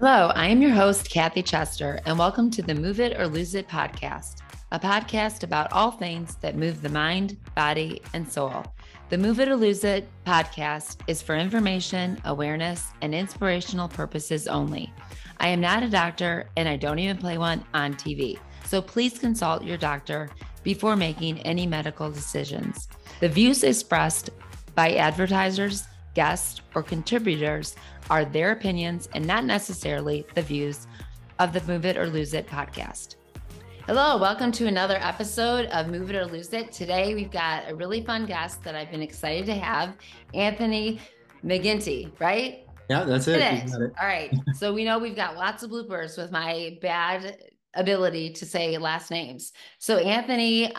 Hello, I am your host, Kathy Chester, and welcome to the Move It or Lose It podcast, a podcast about all things that move the mind, body, and soul. The Move It or Lose It podcast is for information, awareness, and inspirational purposes only. I am not a doctor, and I don't even play one on TV, so please consult your doctor before making any medical decisions. The views expressed by advertisers, guests, or contributors are their opinions and not necessarily the views of the Move It or Lose It podcast. Hello, welcome to another episode of Move It or Lose It. Today, we've got a really fun guest that I've been excited to have, Anthony McGinty, right? Yeah, that's it. You It. got it. All right. So we know we've got lots of bloopers with my bad ability to say last names. So Anthony,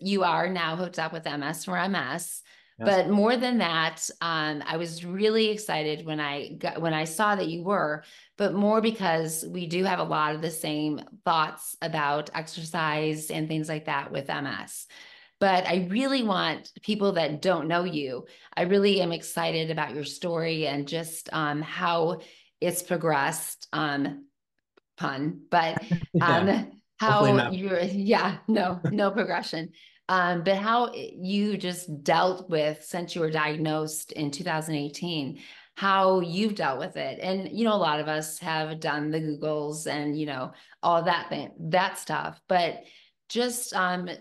you are now hooked up with MS for MS. Yes. But more than that, I was really excited when I saw that you were, but more because we do have a lot of the same thoughts about exercise and things like that with MS. But I really want people that don't know you. I really am excited about your story and just how it's progressed. Pun, but Yeah. Hopefully how not. you're, yeah, no progression. But how you just dealt with since you were diagnosed in 2018, how you've dealt with it. And, a lot of us have done the Googles and, all that stuff. But just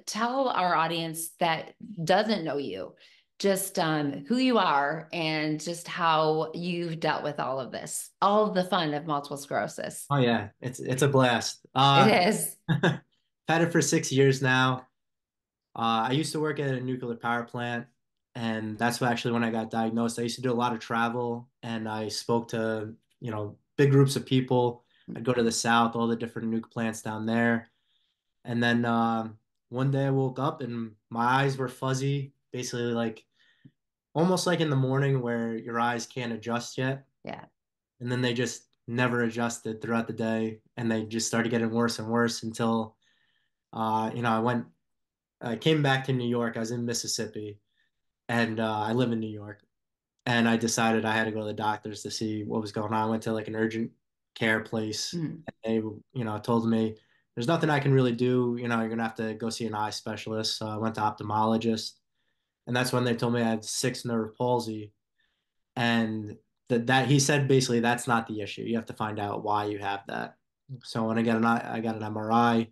tell our audience that doesn't know you, just who you are and just how you've dealt with all of this, all of the fun of multiple sclerosis. Oh yeah, it's a blast. It is. I've had it for 6 years now. I used to work at a nuclear power plant, and that's actually when I got diagnosed. I used to do a lot of travel, and I spoke to, big groups of people. I'd go to the south, all the different nuke plants down there. And then one day I woke up and my eyes were fuzzy, basically like almost like in the morning where your eyes can't adjust yet. Yeah. And then they just never adjusted throughout the day, and they just started getting worse and worse until I came back to New York. I was in Mississippi, and I live in New York, and I decided I had to go to the doctors to see what was going on. I went to like an urgent care place, Mm. and they told me there's nothing I can really do. You're gonna have to go see an eye specialist. So I went to ophthalmologist, and that's when they told me I had sixth nerve palsy, and that he said basically that's not the issue. You have to find out why you have that. So when I got an MRI,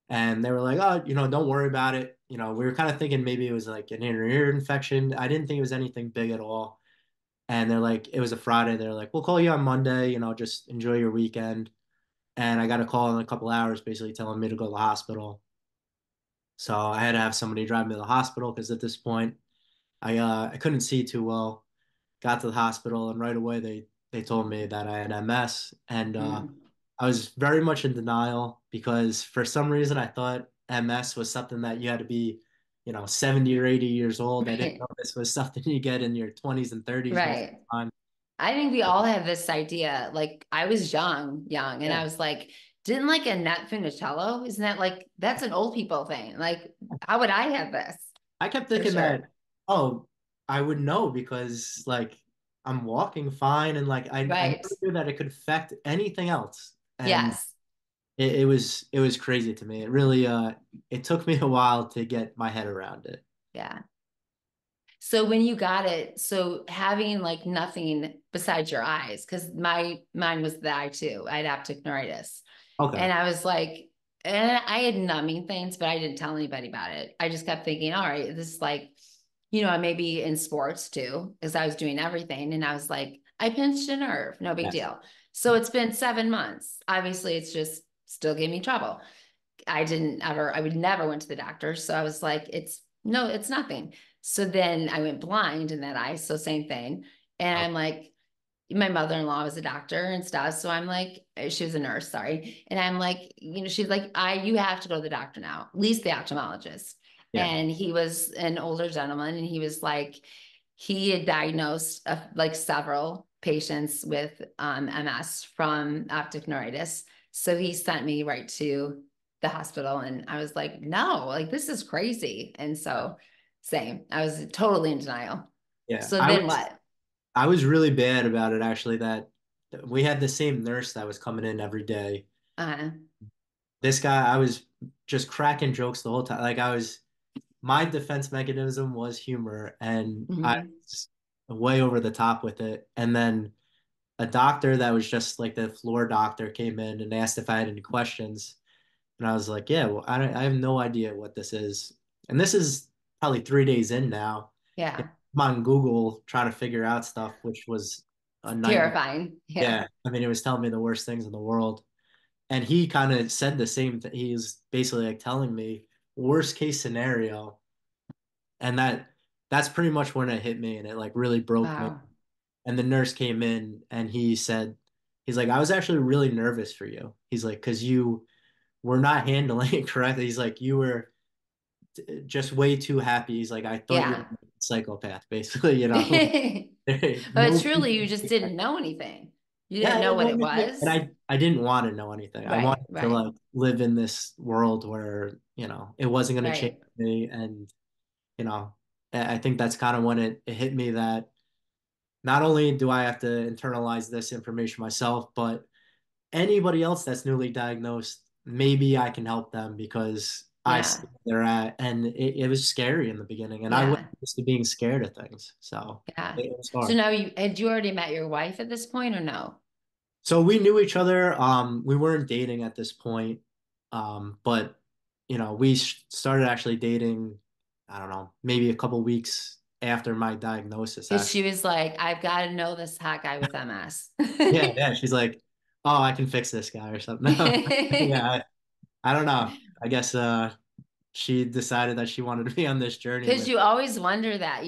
and they were like, "Oh, don't worry about it." We were kind of thinking maybe it was like an inner ear infection. I didn't think it was anything big at all. And they're like, it was a Friday. They're like, "We'll call you on Monday. Just enjoy your weekend." And I got a call in a couple hours, basically telling me to go to the hospital. So I had to have somebody drive me to the hospital because at this point I couldn't see too well. Got to the hospital, and right away they told me that I had MS, and Mm. I was very much in denial because for some reason I thought MS was something that you had to be 70 or 80 years old. I didn't know Right. this was something you get in your 20s and 30s most of Right. the time. I think we all have this idea. Like I was young, and Yeah, I was like, didn't like Annette Funicello? Isn't that like that's an old people thing? Like, how would I have this? I kept For thinking sure. that, oh, I would know because like I'm walking fine, and like I Right. never knew that it could affect anything else. And Yes. it was crazy to me. It really it took me a while to get my head around it. Yeah. So when you got it, so having like nothing besides your eyes, because mine was the eye too. I had optic neuritis. Okay. And I was like, and I had numbing things, but I didn't tell anybody about it. I just kept thinking, all right, this is like, I may be in sports too, because I was doing everything. And I was like, I pinched a nerve, no big Yes. deal. So it's been 7 months. Obviously, it's just still gave me trouble. I would never went to the doctor. So I was like, no, it's nothing. So then I went blind in that eye. So same thing. And Okay. I'm like, my mother-in-law was a doctor and stuff. So I'm like, she was a nurse, sorry. And I'm like, she's like, you have to go to the doctor now, at least the ophthalmologist. Yeah. And he was an older gentleman, and he was like, he had diagnosed like several patients with MS from optic neuritis. So he sent me right to the hospital, and I was like, no, like this is crazy. And so same, I was totally in denial. Yeah. So I then was what? I was really bad about it actually that we had the same nurse that was coming in every day. Uh, This guy, I was just cracking jokes the whole time. Like my defense mechanism was humor, and I mhm. was way over the top with it. And then a doctor that was just like the floor doctor came in and asked if I had any questions. And I was like, yeah, well, I have no idea what this is. And this is probably 3 days in now. Yeah. I'm on Google trying to figure out stuff, which was a nightmare. Terrifying. Yeah. Yeah. I mean, it was telling me the worst things in the world. And he kind of said the same thing. He was basically like telling me worst case scenario. And that's pretty much when it hit me and it like really broke me. Wow. And the nurse came in and he said, he's like, I was actually really nervous for you. He's like, because you were not handling it correctly. He's like, you were just way too happy. He's like, I thought you were Yeah. a psychopath, basically, But No truly, you people. just didn't know anything. You Yeah, didn't I know didn't what know it anything. And was. I didn't want to know anything. I Right. wanted to Right. like live in this world where, it wasn't going to change Right. me. And, you know, I think that's kind of when it hit me that not only do I have to internalize this information myself, but anybody else that's newly diagnosed, maybe I can help them because I see Yeah. where they're at. And it was scary in the beginning, and I went Yeah. used to being scared of things. So Yeah. it was So hard. now had you already met your wife at this point or no? So we knew each other. We weren't dating at this point. But we started actually dating, I don't know, maybe a couple weeks after my diagnosis, Because she actually. was like, I've got to know this hot guy with MS. Yeah, yeah. She's like, oh, I can fix this guy or something. No, yeah, I don't know. I guess she decided that she wanted to be on this journey Because with. you always wonder that,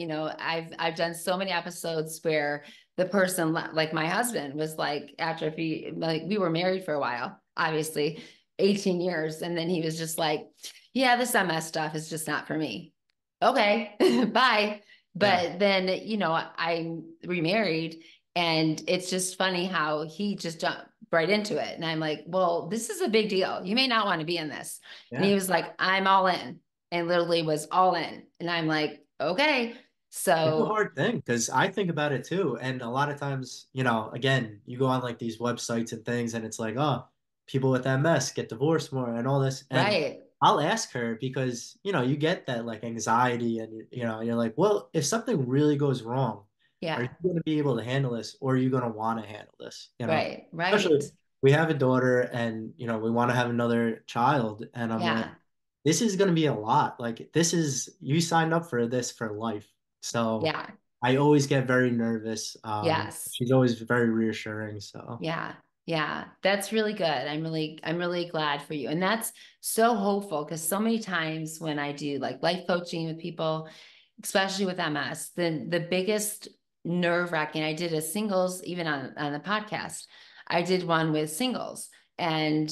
I've done so many episodes where the person like my husband was like after he like we were married for a while, obviously 18 years, and then he was just like, yeah, this MS stuff is just not for me. Okay, bye. Yeah, But then, I remarried, and it's just funny how he just jumped right into it. And I'm like, well, this is a big deal. You may not want to be in this. And he yeah. was like, I'm all in, and literally was all in. And I'm like, okay. It's a So, hard thing because I think about it too. And a lot of times, again, you go on like these websites and things, and it's like, oh, people with MS get divorced more and all this. And right. I'll ask her because, you get that like anxiety and, you're like, well, if something really goes wrong, are you Yeah. going to be able to handle this or are you going to want to handle this? Right. Right. Especially we have a daughter and, we want to have another child. And I'm like, Yeah. this is going to be a lot. Like you signed up for this for life. So Yeah. I always get very nervous. Yes. She's always very reassuring. So Yeah. Yeah. That's really good. I'm really glad for you. And that's so hopeful because so many times when I do like life coaching with people, especially with MS, the biggest nerve wracking, I did a singles, even on the podcast, I did one with singles. And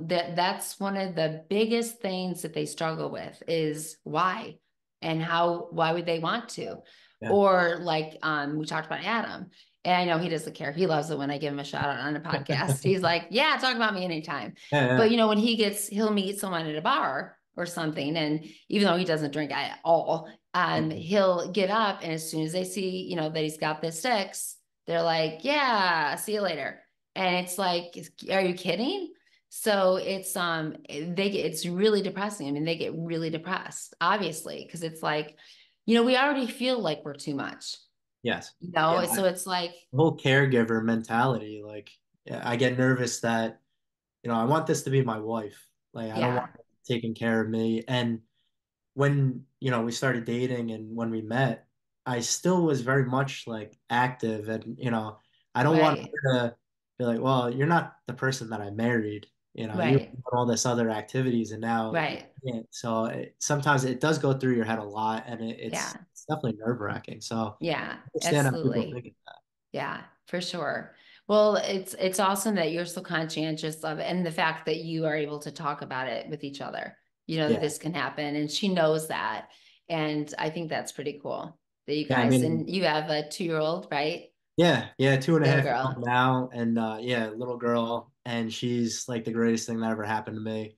that's one of the biggest things that they struggle with is why and why would they want to? yeah. Or like we talked about Adam. And I know he doesn't care. He loves it when I give him a shout out on a podcast. He's like, yeah, talk about me anytime. Yeah, But yeah. when he'll meet someone at a bar or something, and even though he doesn't drink at all, Mhm. he'll get up, and as soon as they see, that he's got the sticks, they're like, yeah, see you later. And it's like, are you kidding? So it's really depressing. I mean, they get really depressed, obviously, because it's like, we already feel like we're too much, Yes. Yeah. so it's like, The whole caregiver mentality. Like, yeah, I get nervous that, I want this to be my wife. Like, I don't want yeah, her taking care of me. And when, we started dating and when we met, I still was very much like active and, I don't want right, her to be like, well, you're not the person that I married. You're right, doing all this other activities and now you right, can't. So sometimes it does go through your head a lot and yeah, it's definitely nerve-wracking. So yeah, I understand how people absolutely. think of that. Yeah, for sure. Well, it's awesome that you're so conscientious of it, and the fact that you are able to talk about it with each other. That Yeah. this can happen, and she knows that, and I think that's pretty cool that you Yeah. I guys, mean, and you have a 2-year-old, right? yeah, yeah, two and a Little half years old girl. now, and yeah, little girl, and she's like the greatest thing that ever happened to me.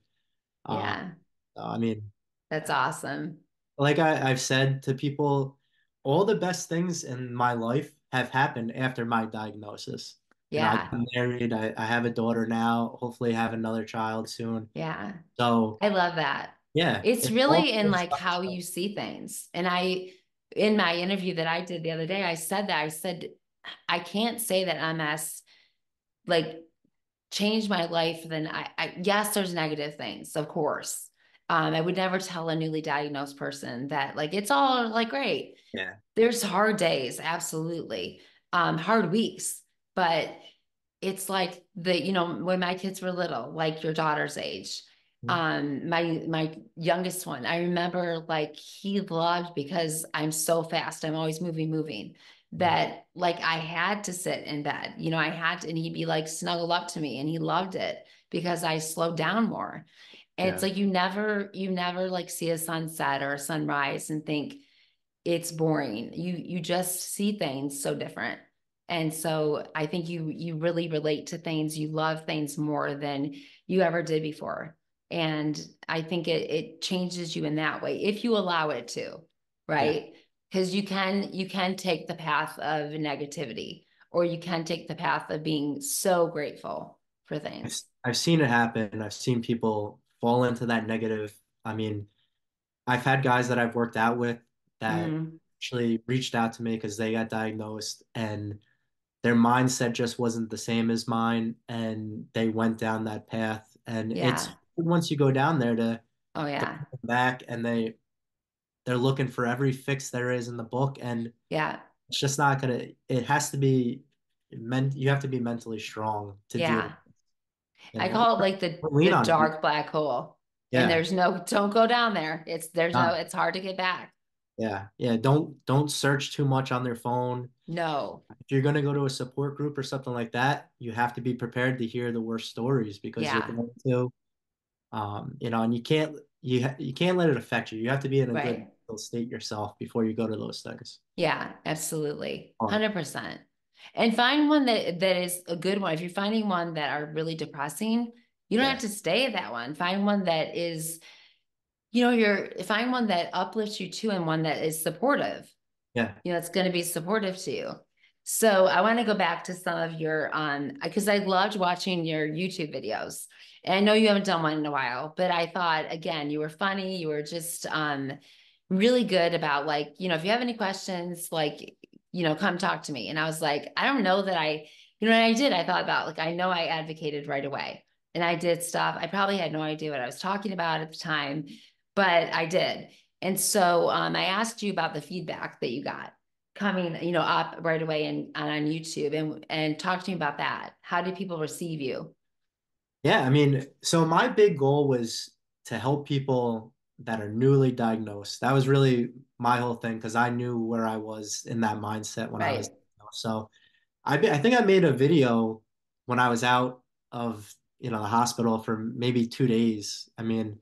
Uh, Yeah, I mean, that's awesome. like I've said to people, all the best things in my life have happened after my diagnosis. I Yeah. got married. I have a daughter now. Hopefully have another child soon. Yeah. So I love that. yeah, It's it's all really in good like stuff. how you see things. And in my interview that I did the other day, I said that I said, I can't say that MS like changed my life. Then yes, there's negative things, of course. I would never tell a newly diagnosed person that like it's all like great. Yeah. There's hard days, absolutely. Hard weeks, but it's like when my kids were little, like your daughter's age. My youngest one, I remember like he loved because I'm so fast. I'm always moving, that like I had to sit in bed. I had to, and he'd be like snuggle up to me and he loved it because I slowed down more. And it's Yeah. like you never like see a sunset or a sunrise and think it's boring. You just see things so different. And so I think you really relate to things. You love things more than you ever did before. And I think it changes you in that way if you allow it to, Yeah. right? Because you can take the path of negativity, or you can take the path of being so grateful for I've, things. I've seen it happen. I've seen people fall into that negative. I mean, I've had guys that I've worked out with that Hmm. actually reached out to me because they got diagnosed and their mindset just wasn't the same as mine, and they went down that path. And it's Yeah. once you go down there Oh to yeah. come back, and they're looking for every fix there is in the book, and Yeah. it's just not gonna. It has to be you have to be mentally strong to deal with Yeah. it. I And call it like the lean the on it. dark black hole. And Yeah. there's no, don't go down there. Uh, It's hard to get back. yeah. Yeah. Don't search too much on their phone. No. If you're gonna go to a support group or something like that, you have to be prepared to hear the worst stories because you're Yeah. going to, and you can't let it affect you. You have to be in a good Right. mental state yourself before you go to those things. Yeah, absolutely. Oh, 100%. And find one that is a good one. If you're finding one that are really depressing, you don't have yeah. to stay at that one. Find one that is, find one that uplifts you too, and one that is supportive. Yeah. It's going to be supportive to you. So I want to go back to some of your because I loved watching your YouTube videos. And I know you haven't done one in a while, but I thought again, you were funny. You were just really good about like, if you have any questions, like, come talk to me. And I was like, I don't know that and I did. I thought about like, I know I advocated right away and I did stuff. I probably had no idea what I was talking about at the time, but I did. And so I asked you about the feedback that you got coming, up right away and on YouTube, and talk to me about that. How did people receive you? Yeah. I mean, so my big goal was to help people that are newly diagnosed. That was really my whole thing because I knew where I was in that mindset when I was Right. diagnosed. So I think I made a video when I was out of the hospital for maybe 2 days. I mean,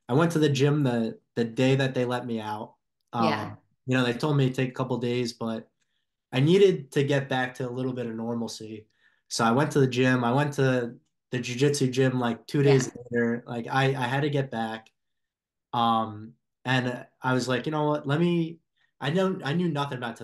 I went to the gym the day that they let me out. Yeah. They told me to take a couple days, but I needed to get back to a little bit of normalcy. So I went to the gym. I went to the Jiu Jitsu gym like 2 days Yeah. later. Like I had to get back. Um, and I was like, you know what? I knew nothing about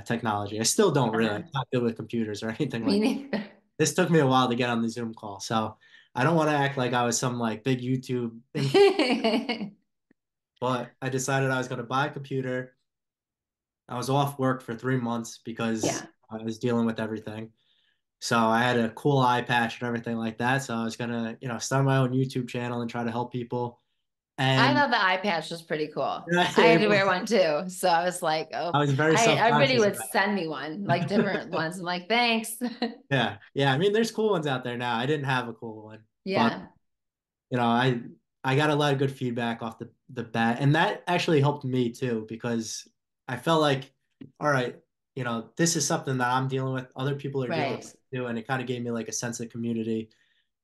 technology. I still don't really. I'm Uh-huh. not good with computers or anything Me like that. neither. This took me a while to get on the Zoom call. So I don't want to act like I was some like big YouTube info, but I decided I was going to buy a computer. I was off work for 3 months because Yeah. I was dealing with everything. So I had a cool eye patch and everything like that. So I was gonna, start my own YouTube channel and try to help people. I And thought the eye patch was pretty cool. I had it to was, wear one too. So I was like, I oh, was very everybody self-conscious would about send me one, like different it. ones. I'm like, thanks. Yeah. Yeah. I mean, there's cool ones out there now. I didn't have a cool one, but Yeah. you know, I I got a lot of good feedback off the bat, and that actually helped me too because I felt like, all right, this is something that I'm dealing with. Other people are dealing with Right. it too, and it kind of gave me like a sense of community.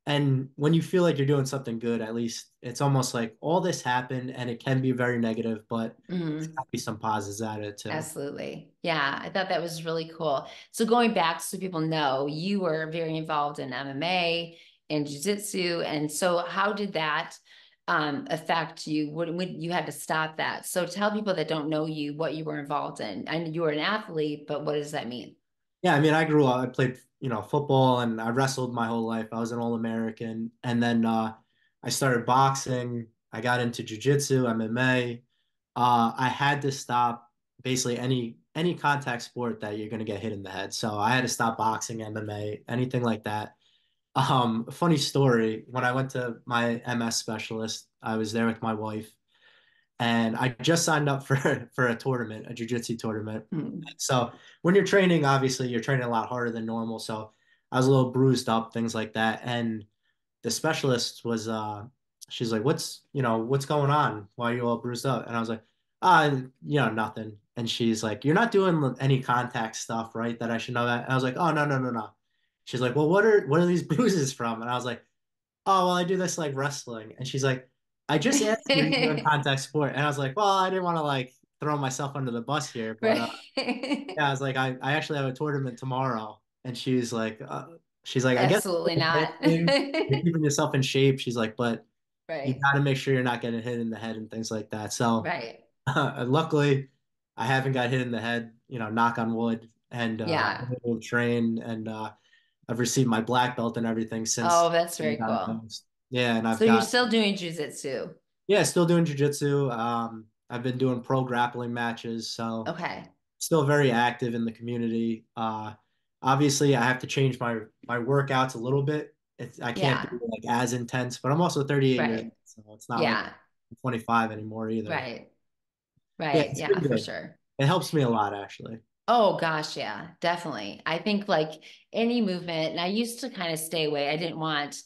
And when you feel like you're doing something good, at least it's almost like all this happened, and it can be very negative, but there's got Mhm. to be some positives out of it too. Absolutely. Yeah, I thought that was really cool. So going back so people know, you were very involved in MMA and Jiu Jitsu. And so how did that affect you when you had to stop that? So tell people that don't know you what you were involved in. I know you were an athlete, but what does that mean? Yeah, I mean, I grew up, I played, football and I wrestled my whole life. I was an All-American. And then I started boxing. I got into Jiu Jitsu, MMA. I had to stop basically any contact sport that you're going to get hit in the head. So I had to stop boxing, MMA, anything like that. Funny story, when I went to my MS specialist, I was there with my wife and I just signed up for for a tournament, a jiu-jitsu tournament. Hmm. So when you're training, obviously you're training a lot harder than normal. So I was a little bruised up, things like that. And the specialist was she's like, what's going on? Why are you all bruised up? And I was like, nothing. And she's like, you're not doing any contact stuff, right? That I should know that. And I was like, oh, no, no, no, no. She's like, well, what are these bruises from? And I was like, oh, well, I do this like wrestling. And she's like, I just asked you, are you doing contact sport? And I was like, well, I didn't want to like throw myself under the bus here, but Right. yeah, I was like, I actually have a tournament tomorrow. And she's like, I guess Absolutely it's a not. good thing. You're keeping yourself in shape. She's like, but you Right. got to make sure you're not getting hit in the head and things like that. So Right. luckily, I haven't got hit in the head, knock on wood, and Yeah. I'm able to train and I've received my black belt and everything since Oh, that's being very cool. diagnosed. Yeah, and I've So you're got still doing jujitsu. yeah, still doing jujitsu. I've been doing pro grappling matches, so Okay. still very active in the community. Obviously, I have to change my workouts a little bit. I can't do Yeah. like as intense, but I'm also 38 years old, Right. so it's not like Yeah. I'm 25 anymore either. Right. Yeah, Right. it's Yeah, been for good. sure. It helps me a lot, actually. Oh gosh, yeah, definitely. I think like any movement, and I used to kind of stay away. I didn't want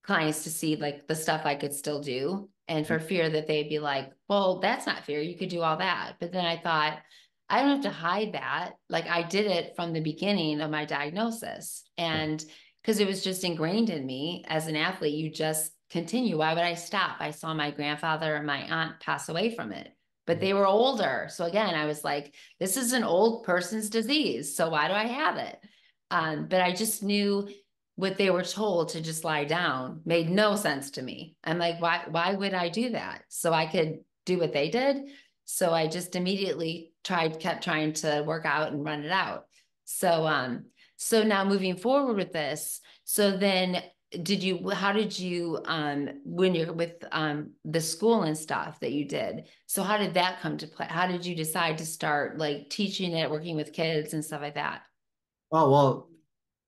clients to see like the stuff I could still do, and for fear that they'd be like, well, that's not fair. You could do all that. But then I thought, I don't have to hide that. Like I did it from the beginning of my diagnosis. And because it was just ingrained in me as an athlete, you just continue. Why would I stop? I saw my grandfather and my aunt pass away from it, but they were older. So again, I was like, this is an old person's disease. So why do I have it? But I just knew what they were told to just lie down made no sense to me. I'm like, why would I do that? So I could do what they did. So I just immediately kept trying to work out and run it out. So now moving forward with this, so then how did you when you're with the school and stuff that you did, so how did that come to play? How did you decide to start like teaching it, working with kids and stuff like that? Oh, well,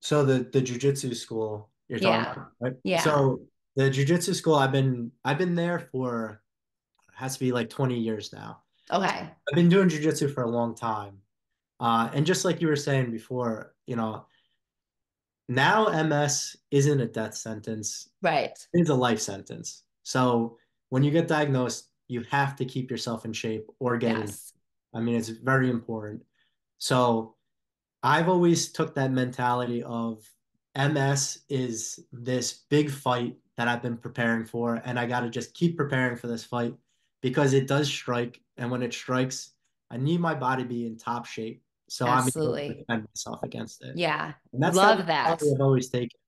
so the jujitsu school you're talking Yeah. about, right? Yeah. So the jujitsu school I've been there for has to be like 20 years now. Okay. I've been doing jujitsu for a long time. And just like you were saying before, now MS isn't a death sentence, Right. it's a life sentence. So when you get diagnosed, you have to keep yourself in shape or get in. Yes. I mean, it's very important. So I've always took that mentality of MS is this big fight that I've been preparing for, and I got to just keep preparing for this fight because it does strike, and when it strikes, I need my body to be in top shape so I'm able to Absolutely. defend myself against it. Yeah. And that's that Love that. mentality I've always taken.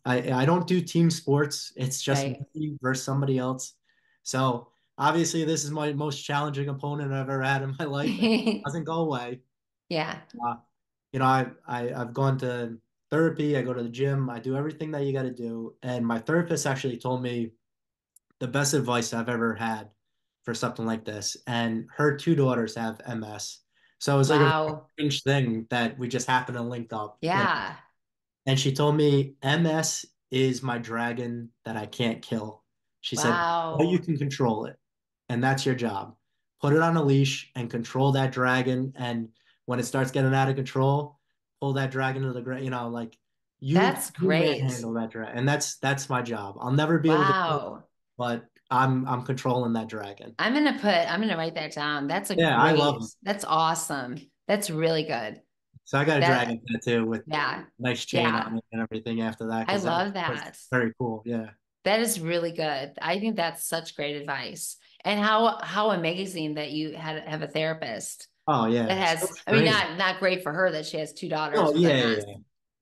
I don't do team sports. It's just Right. me versus somebody else. So obviously, this is my most challenging opponent I've ever had in my life, and it doesn't go away. Yeah. Uh, I've gone to therapy. I go to the gym. I do everything that you got to do. And my therapist actually told me the best advice I've ever had for something like this. And her two daughters have MS, so it was like a very Wow. strange thing that we just happened to link up. Yeah. And she told me MS is my dragon that I can't kill. She said, "Well, you Wow. can control it, and that's your job. Put it on a leash and control that dragon. And when it starts getting out of control, pull that dragon to the ground. Like That's you great. manhandle that dragon, and that's my job. I'll never be able to kill it, Wow. but I'm controlling that dragon. I'm gonna write that down. Yeah, I love it. That's awesome. That's really good. So I got a That, dragon tattoo with yeah. nice chain Yeah. on it and everything after that I because that love was that. very cool. Yeah. That is really good. I think that's such great advice. And how amazing that you have a therapist Oh that yeah, so has, I mean, strange. not great for her that she has two Oh daughters with yeah, yeah, MS. yeah.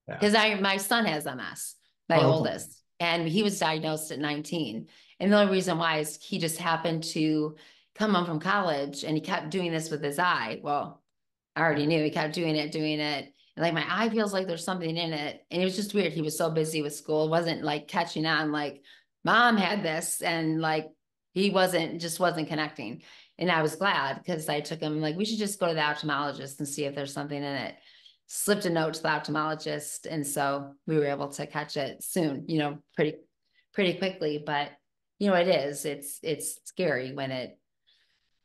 Yeah. Because my son has MS, my Oh, okay. oldest, and he was diagnosed at 19. And the only reason why is he just happened to come home from college and he kept doing this with his eye. Well, I already knew he kept doing it. And like my eye feels like there's something in it. And it was just weird. He was so busy with school, wasn't like catching on, like mom had this. And like he wasn't connecting. And I was glad because I took him, like, we should just go to the ophthalmologist and see if there's something in it. Slipped a note to the ophthalmologist. And so we were able to catch it soon, pretty quickly. But it is, it's scary when it,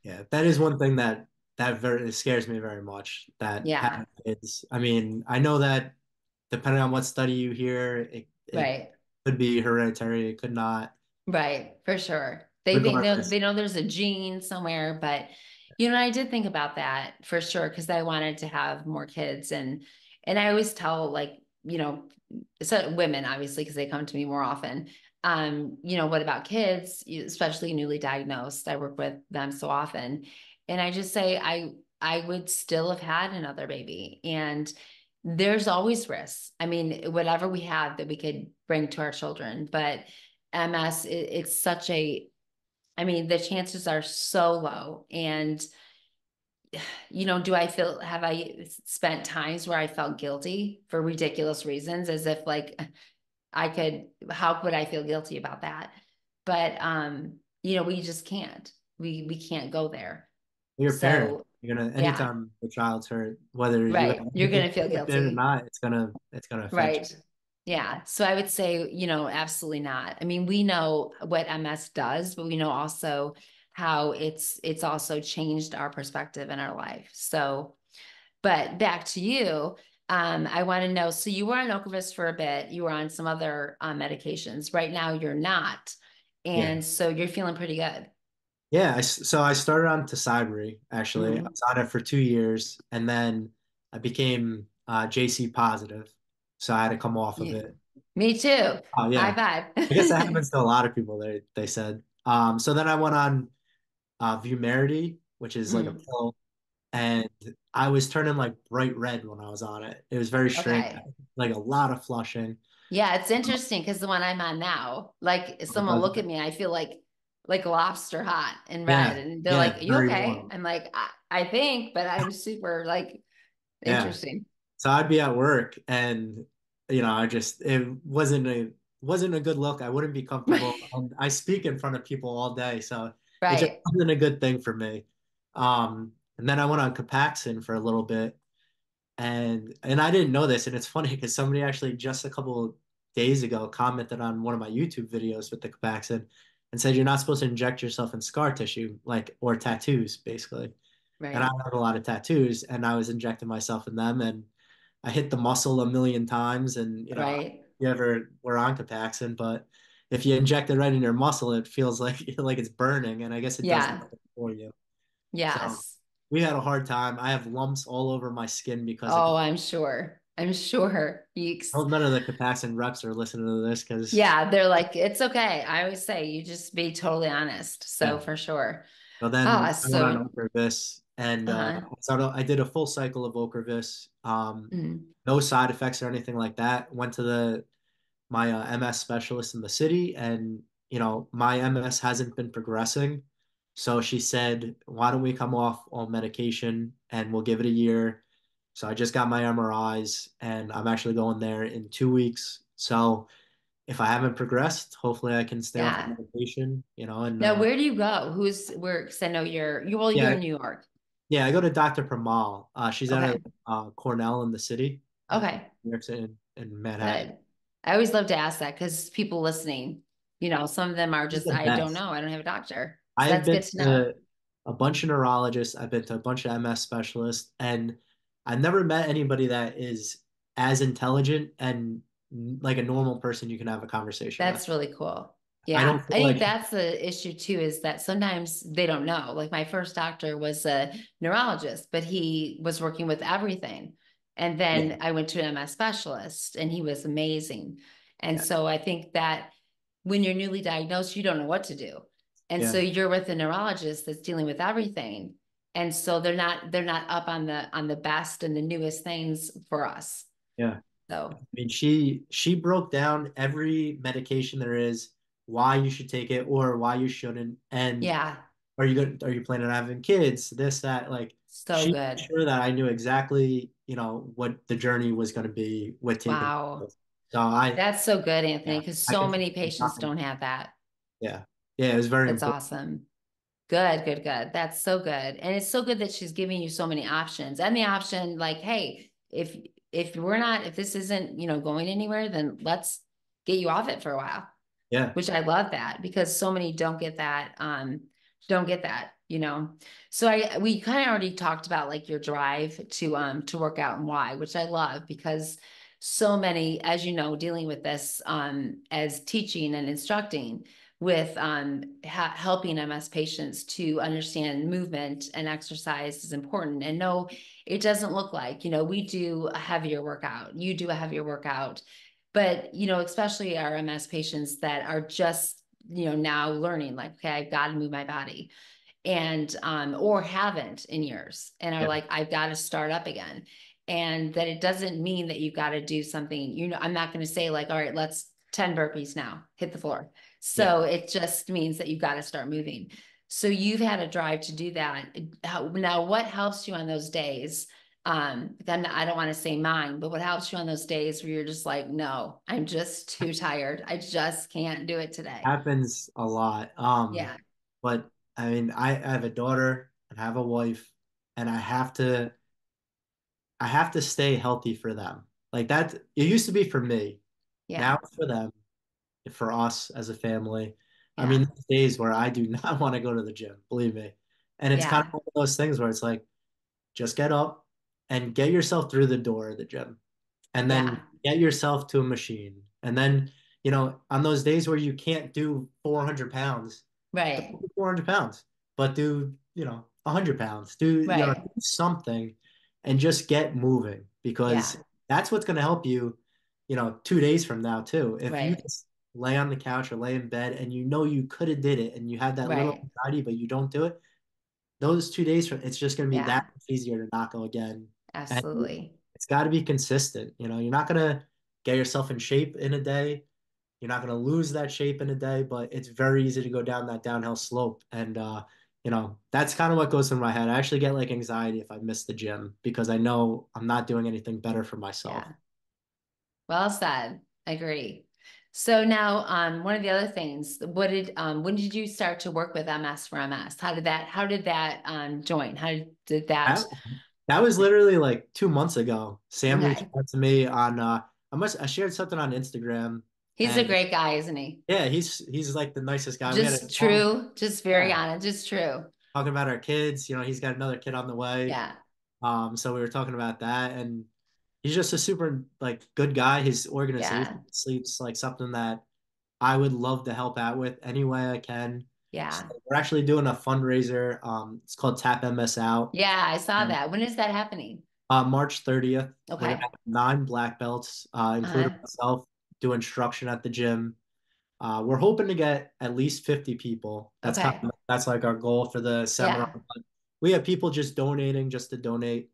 Yeah, that is one thing that very it scares me very much. That yeah, having kids. I mean, I know that depending on what study you hear, it right. could be hereditary. It could not. Right, for sure. They know Regardless, they know there's a gene somewhere, but I did think about that for sure because I wanted to have more kids and I always tell like, so women obviously because they come to me more often. What about kids, especially newly diagnosed? I work with them so often. And I just say I would still have had another baby. And there's always risks. I mean, whatever we have that we could bring to our children, but MS, it's such I mean, the chances are so low. And, have I spent times where I felt guilty for ridiculous reasons as if like how could I feel guilty about that? But, we just can't, we can't go there. you're a parent. So You're gonna yeah, anytime the child's hurt, whether you have right. You're anything going to to feel do with it or guilty. not, it's gonna affect Right. Yeah. So I would say, absolutely not. I mean, we know what MS does, but we know also how it's also changed our perspective in our life. So, but back to you, I want to know, so you were on Ocrevus for a bit, you were on some other medications. Right now you're not. you. Yeah. And so you're feeling pretty good. Yeah, so I started on Tysabri actually. I Mhm. was on it for 2 years, and then I became JC positive, so I had to come off of Yeah. it. Me too. Oh High yeah, I guess that five. happens to a lot of people. They said. So then I went on Vumerity, which is like a Mhm. pill, and I was turning like bright red when I was on it. It was very strange, Okay. like a lot of flushing. Yeah, it's interesting because the one I'm on now, like if It someone does look at me, I feel like lobster hot and red. Yeah, And they're yeah, like, it's "Are you very okay?" warm. I'm like, I think, but I'm super like Yeah. interesting. So I'd be at work and I just it wasn't a good look. I wouldn't be comfortable. And I speak in front of people all day, so it just Right. wasn't a good thing for me. And then I went on Capaxin for a little bit and I didn't know this, and it's funny because somebody actually just a couple of days ago commented on one of my YouTube videos with the Capaxin and said you're not supposed to inject yourself in scar tissue, like or tattoos, basically. And I Right. have a lot of tattoos, and I was injecting myself in them, and I hit the muscle a million times. And Right. you ever were on Capaxin, but if you inject it right in your muscle, it feels like like it's burning, and I guess it does Yeah. nothing for you. So Yes. we had a hard time. I have lumps all over my skin because of. Oh, I'm sure. I'm sure. I Yeeks. hope none of the Capaxin reps are listening to this because Yeah, they're like, it's okay. I always say you just be totally honest. So yeah. for sure. So then Ah, I went so on Ocrevus and uh-huh. I did a full cycle of Ocrevus. Mhm. No side effects or anything like that. Went to the my MS specialist in the city, and my MS hasn't been progressing. So she said, "Why don't we come off all medication and we'll give it a year?" So I just got my MRIs, and I'm actually going there in 2 weeks. So if I haven't progressed, hopefully I can stay off the Yeah. medication. And Now, where do you go? Who's where? Because I know you're yeah, in New York. yeah, I go to Dr. Pramal. She's out Okay. of Cornell in the city, Okay. New York City in Manhattan. Good. I always love to ask that because people listening, some of them are She's just, the I don't best. know. I don't have a doctor. So I've that's been good to know. to a bunch of neurologists. I've been to a bunch of MS specialists, and I've never met anybody that is as intelligent and like a normal person you can have a conversation with. That's really cool. I Yeah. don't feel I think like, that's the issue too, is that sometimes they don't know. Like my first doctor was a neurologist, but he was working with everything. And yeah, then I went to an MS specialist and he was amazing. And yeah, so I think that when you're newly diagnosed, you don't know what to do. And so yeah, you're with a neurologist that's dealing with everything. And so they're not up on the best and the newest things for us. yeah. I So mean, she broke down every medication there is, why you should take it or why you shouldn't, and yeah. are you planning on having kids? This, that, like So she made good. sure that I knew exactly, what the journey was going to be with taking. Wow. So That's so good, Anthony, yeah, because I so can, many patients don't have that. yeah, yeah, it was very That's important. awesome. Good, good, good. That's so good. And it's so good that she's giving you so many options. And the option, like, hey, if this isn't, going anywhere, then let's get you off it for a while. Yeah, Which I love that because so many don't get that. So we kind of already talked about like your drive to work out and why, which I love because so many, as you know, dealing with this as teaching and instructing with helping MS patients to understand movement and exercise is important. And no, it doesn't look like, we do a heavier workout, you do a heavier workout, but especially our MS patients that are just now learning, like, okay, I've got to move my body, and or haven't in years and are yeah, like, I've got to start up again. And that it doesn't mean that you've got to do something, I'm not going to say like, all right, let's 10 burpees now, hit the floor. yeah. So it just means that you've got to start moving. So you've had a drive to do that. Now, what helps you on those days? Then I don't want to say mine, but what helps you on those days where you're just like, no, I'm just too tired. I just can't do it today. Happens a lot. Yeah. But I mean, I have a daughter and I have a wife, and I have to stay healthy for them. Like that, it used to be for me. Now Yeah. it's for them, for us as a family. I mean, Yeah. there's days where I do not want to go to the gym, believe me. And it's kind of Yeah. one of those things where it's like, just get up and get yourself through the door of the gym, and then Yeah. get yourself to a machine. And then, on those days where you can't do 400 pounds, don't Right. do 400 pounds, but do, 100 pounds, do, Right. do something and just get moving, because Yeah. that's what's going to help you, 2 days from now too. If you Right. just lay on the couch or lay in bed and you could have did it and you had that little Right. anxiety, but you don't do it, those 2 days from it's just going to be that Yeah. much easier to not go again. And Absolutely. it's got to be consistent. You're not going to get yourself in shape in a day. You're not going to lose that shape in a day, but it's very easy to go down that downhill slope. And, that's kind of what goes through my head. I actually get like anxiety if I miss the gym because I know I'm not doing anything better for myself. Yeah. Well said. I agree. So now, one of the other things, when did you start to work with MS for MS? How did that join? How did that? That, that was literally like 2 months ago. Sam reached Okay. out to me on, I shared something on Instagram, He's a and great guy, isn't he? yeah, he's like the nicest guy. We had a Just long, true, just very yeah, honest, just true. talking about our kids. He's got another kid on the way. Yeah. So we were talking about that, and he's just a super like good guy. His Yeah. organization sleeps like something that I would love to help out with any way I can. So Yeah. we're actually doing a fundraiser. It's called Tap MS Out. Yeah. I saw And that. When is that happening? March 30th, we're gonna Okay. have 9 black belts, including Uh-huh. myself, do instruction at the gym. We're hoping to get at least 50 people. Okay. That's like our goal for the seminar. Yeah. But we have people just donating just to donate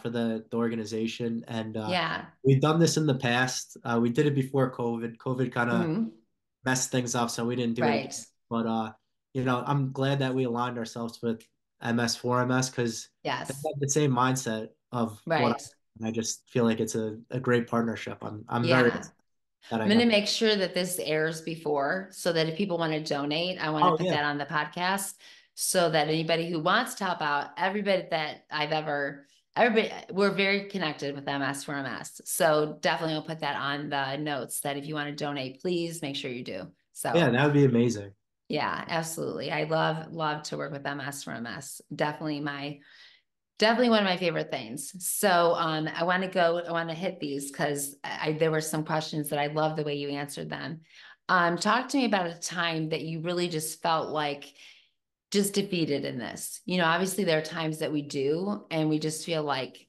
for the organization, and Yeah. we've done this in the past. We did it before COVID. COVID kind of Hmm. messed things up, so we didn't do it Right. again. But I'm glad that we aligned ourselves with MS4MS because they Yes. have the same mindset of what I, Right. and I just feel like it's a great partnership. I'm very Yeah. excited that I I'm going to got. make sure that this airs before so that if people want to donate, I want to Oh put yeah. that on the podcast so that anybody who wants to help out, everybody, we're very connected with MS for MS. So definitely I'll put that on the notes that if you want to donate, please make sure you do. Yeah, So that would be amazing. yeah, absolutely. I love to work with MS for MS. Definitely one of my favorite things. So I want to hit these because there were some questions that I love the way you answered them. Talk to me about a time that you really just felt like just defeated in this. Obviously there are times that we do and we just feel like,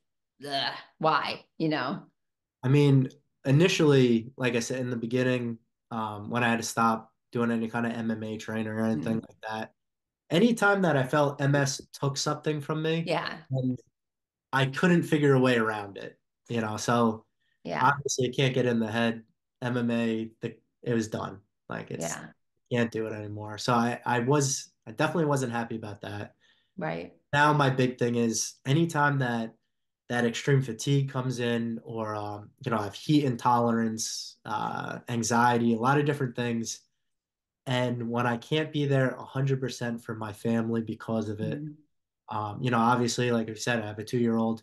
ugh, why? I mean, initially, like I said in the beginning, when I had to stop doing any kind of MMA training or anything Mm. like that, anytime that I felt MS took something from me, Yeah. and I couldn't figure a way around it, so Yeah. obviously it can't get in the head. MMA, it was done. Like it's Yeah. can't do it anymore. So I definitely wasn't happy about that. Right. Now my big thing is anytime that extreme fatigue comes in, or I have heat intolerance, anxiety, a lot of different things. And when I can't be there 100% for my family because of it, Mhm. obviously, like I said, I have a 2-year old,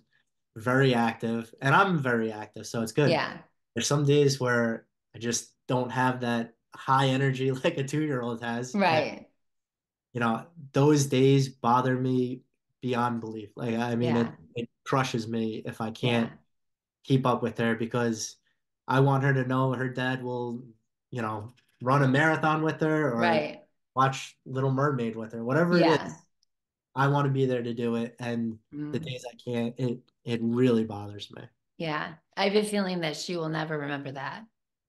very active, and I'm very active, so it's good. Yeah. There's some days where I just don't have that high energy like a 2-year old has. And, Right. those days bother me beyond belief. Like, I mean, it, Yeah. it crushes me if I Yeah. can't keep up with her because I want her to know her dad will, run a marathon with her or Right. watch Little Mermaid with her, whatever it Yeah. is. I want to be there to do it. And the Mm. days I can't, it really bothers me. Yeah. I have a feeling that she will never remember that,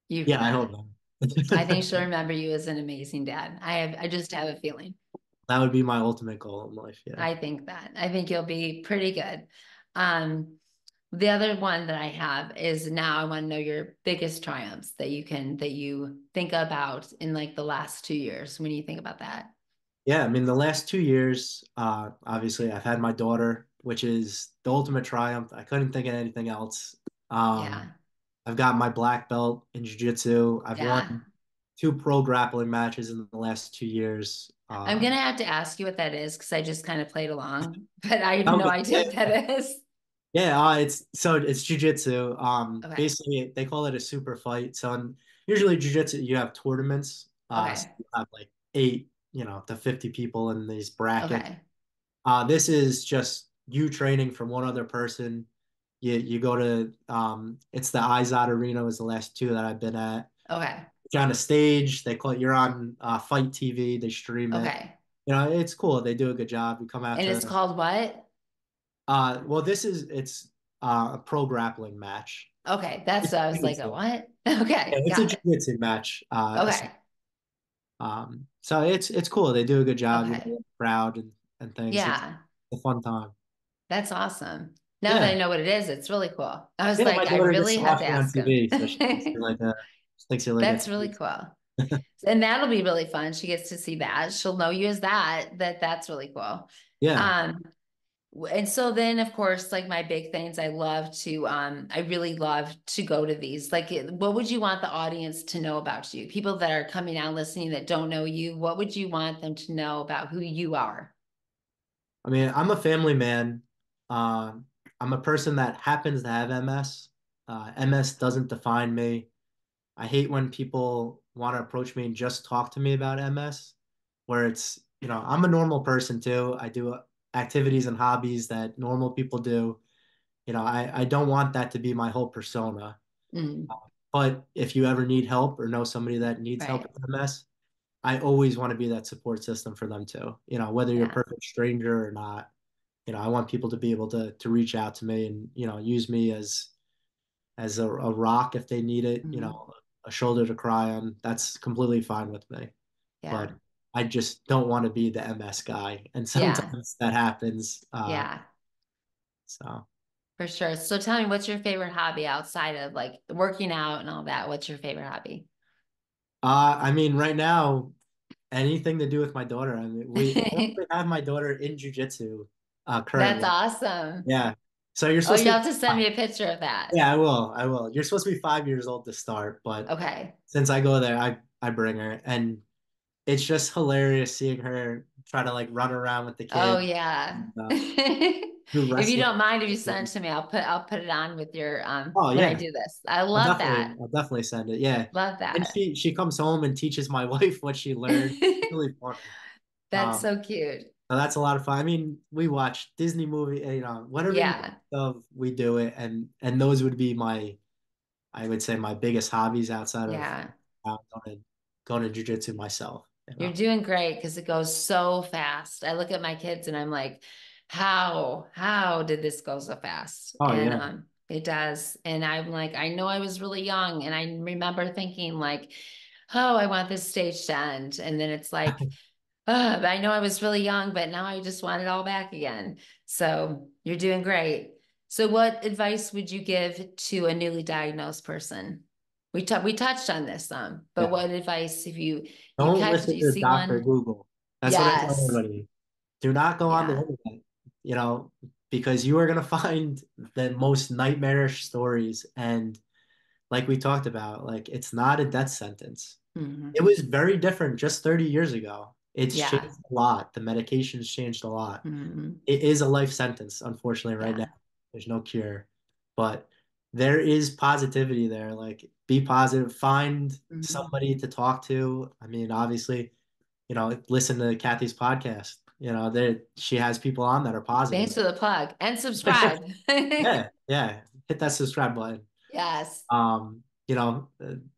you for Yeah, I hope that. not. I think she'll remember you as an amazing dad. I just have a feeling. That would be my ultimate goal in life. Yeah. I think that. I think you'll be pretty good. Um, the other one that I have is now I want to know your biggest triumphs that you think about in like the last 2 years when you think about that. Yeah, I mean, the last 2 years, obviously, I've had my daughter, which is the ultimate triumph. I couldn't think of anything else. Um, Yeah. I've got my black belt in Jiu Jitsu. I've won Yeah. 2 pro grappling matches in the last 2 years. I'm gonna have to ask you what that is because I just kind of played along, but I have no Okay, idea yeah, what that is. yeah. It's Jiu Jitsu. Okay. Basically, they call it a super fight. So, usually Jiu Jitsu, you have tournaments. So Okay. you have like eight, to 50 people in these brackets. Okay. This is just you training from one other person. You go to it's the Izod Arena was the last two that I've been at. Okay. You're on a stage. They call it, you're on Fight TV. They stream it. Okay. It's cool. They do a good job. You come out And it's to called what? well, it's a pro grappling match. Okay. That's It's I was like, a jiu-jitsu. what? Yeah, Okay, it's a got it. jiu-jitsu match. Okay. So it's cool. They do a good job. Okay. Crowd and things. It's Yeah. a fun time. That's awesome. Now that Yeah. I know what it is, it's really cool. I was Yeah, my like, I daughter gets really to have watch to me on ask him. TV, so she thinks you're like a That's really TV. cool. And that'll be really fun. She gets to see that. She'll know you as that's really cool. Yeah, Um, and so then of course, like my big things, I really love to go to these. Like, what would you want the audience to know about you? People that are coming out listening that don't know you, what would you want them to know about who you are? I mean, I'm a family man. Um, I'm a person that happens to have MS. MS doesn't define me. I hate when people want to approach me and just talk to me about MS, where I'm a normal person too. I do activities and hobbies that normal people do. I don't want that to be my whole persona. Mm, But if you ever need help or know somebody that needs help right. with MS, I always want to be that support system for them too. Whether you're a Yeah. perfect stranger or not, I want people to be able to reach out to me and, use me as a rock if they need it, Mhm. a shoulder to cry on. That's completely fine with me. But Yeah. I just don't want to be the MS guy. And Yeah. sometimes that happens. Yeah. So For sure. So tell me, what's your favorite hobby outside of like working out and all that? What's your favorite hobby? I mean, right now, anything to do with my daughter. I mean, I actually have my daughter in jujitsu That's currently. awesome. Yeah. So you're Oh, supposed you'll to be have to send me a picture of that. Yeah, I will. I will. You're supposed to be 5 years old to start, but Okay. since I go there, I bring her, and it's just hilarious seeing her try to like run around with the Oh kid yeah. and do If you wrestling. don't mind, if you send it to me, I'll put it on with your Oh when I yeah, do this. I love that. I'll definitely send it. Yeah, Love and that. she comes home and teaches my wife what she learned. Really funny. That's Um, so cute. so that's a lot of fun. I mean, we watch Disney movie, whatever you think Yeah. of, we do it, and those would be I would say my biggest hobbies outside of Yeah. going to jujitsu myself. You're doing great because it goes so fast. I look at my kids and I'm like, how did this go so fast? Oh And yeah. it does. And I'm like, I know I was really young and I remember thinking like, oh, I want this stage to end. And then it's like, I know I was really young, but now I just want it all back again. So you're doing great. So what advice would you give to a newly diagnosed person? We touched on this some, but Yeah. what advice if you Don't listen you to see Dr. one? Google. That's what I tell Yes. everybody. Do not go on the Yeah. internet, you know, because you are going to find the most nightmarish stories. And like we talked about, like it's not a death sentence. Hmm. It was very different just 30 years ago. It's Yeah. changed a lot. The medication's changed a lot. Hmm. It is a life sentence, unfortunately, right now. Yeah. There's no cure, but there is positivity there. Like, be positive, find Hmm. somebody to talk to. I mean, obviously, listen to Kathy's podcast. She has people on that are positive. Thanks for the plug and subscribe. Yeah, yeah. Hit that subscribe button. Yes.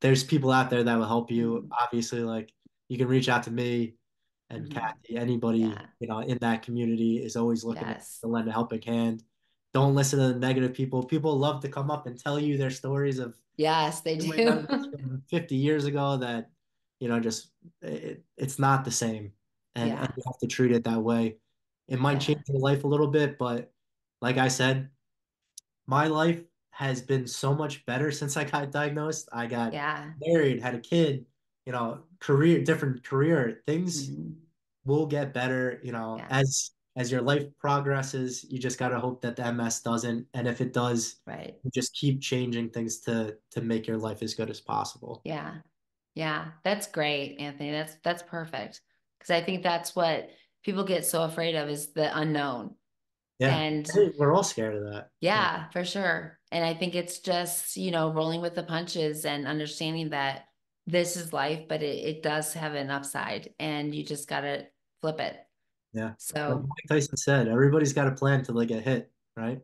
There's people out there that will help you. Mhm. Obviously, like you can reach out to me and Mhm. Kathy. Anybody, Yeah. in that community is always looking Yes. to lend a helping hand. Don't listen to the negative people. People love to come up and tell you their stories of Yes, they family do. members from 50 years ago that, just it's not the same. And Yeah. you have to treat it that way. It might Yeah. change your life a little bit, but like I said, my life has been so much better since I got diagnosed. I got Yeah. married, had a kid, different career. Things Mhm. will get better, Yeah. as your life progresses. You just gotta hope that the MS doesn't, and if it does, Right. you just keep changing things to make your life as good as possible. Yeah. Yeah. That's great, Anthony. That's perfect. Because I think that's what people get so afraid of is the unknown. Yeah, And hey, we're all scared of that. yeah, for sure. And I think it's just, rolling with the punches and understanding that this is life, but it does have an upside and you just gotta flip it. Yeah, like So Mike Tyson said, everybody's got a plan till they get hit, right?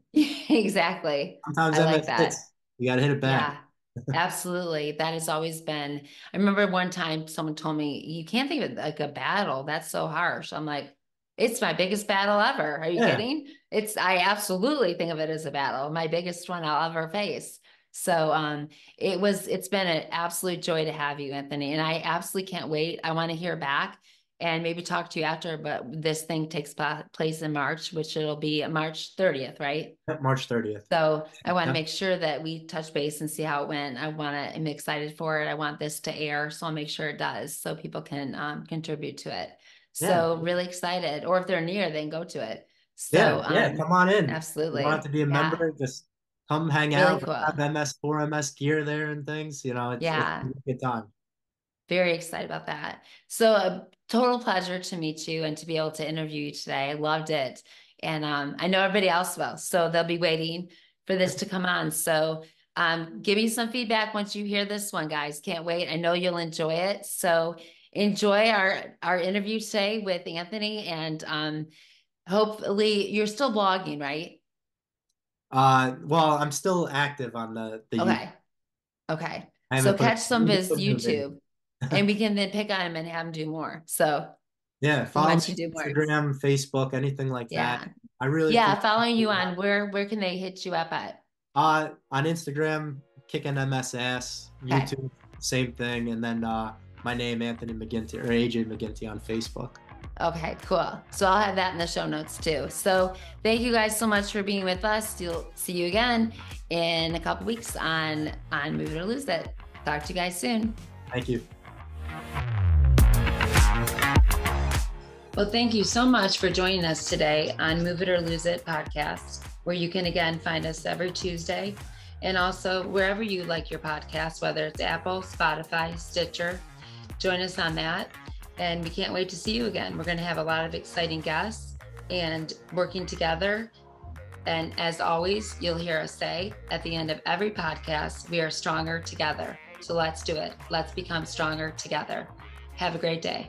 exactly. Sometimes I like MS that. hits, you gotta hit it back. Yeah, absolutely. That has always been. I remember one time someone told me, you can't think of it like a battle. That's so harsh. I'm like, it's my biggest battle ever. Are you Yeah, kidding? I absolutely think of it as a battle, my biggest one I'll ever face. So it's been an absolute joy to have you, Anthony. And I absolutely can't wait. I want to hear back and maybe talk to you after, but this thing takes place in March, which it'll be March 30th, right? March 30th. So I want to Yeah, make sure that we touch base and see how it went. I'm excited for it. I want this to air, so I'll make sure it does so people can contribute to it. yeah, So really excited. Or if they're near, they can go to it. yeah, So yeah. Come on in. You don't have to absolutely. be a Yeah. member. Just come hang Really out. We cool. have MS4 MS gear there and things. It's Yeah. a good time. Very excited about that. So a total pleasure to meet you and to be able to interview you today. I loved it. And I know everybody else will. So they'll be waiting for this to come on. So give me some feedback once you hear this one, guys. Can't wait. I know you'll enjoy it. So enjoy our interview today with Anthony. And hopefully you're still blogging, right? Well, I'm still active on the YouTube. Okay. Okay. I So haven't put catch some of a his new video. YouTube and we can then pick on him and have him do more. So Yeah, and follow me let you do on more. Instagram, Facebook, anything like that. Yeah. I really Yeah. appreciate Following you it. on where can they hit you up at? On Instagram, kicking MS ass. Okay. YouTube, same thing. And then my name, Anthony McGinty, or AJ McGinty on Facebook. Okay, cool. So I'll have that in the show notes too. So thank you guys so much for being with us. You'll see you again in a couple weeks on Move It or Lose It. Talk to you guys soon. Thank you. Well, thank you so much for joining us today on Move It or Lose It podcast, where you can again find us every Tuesday and also wherever you like your podcast, whether it's Apple, Spotify, Stitcher. Join us on that. And we can't wait to see you again. We're going to have a lot of exciting guests and working together. And as always, you'll hear us say at the end of every podcast, we are stronger together. So let's do it. Let's become stronger together. Have a great day.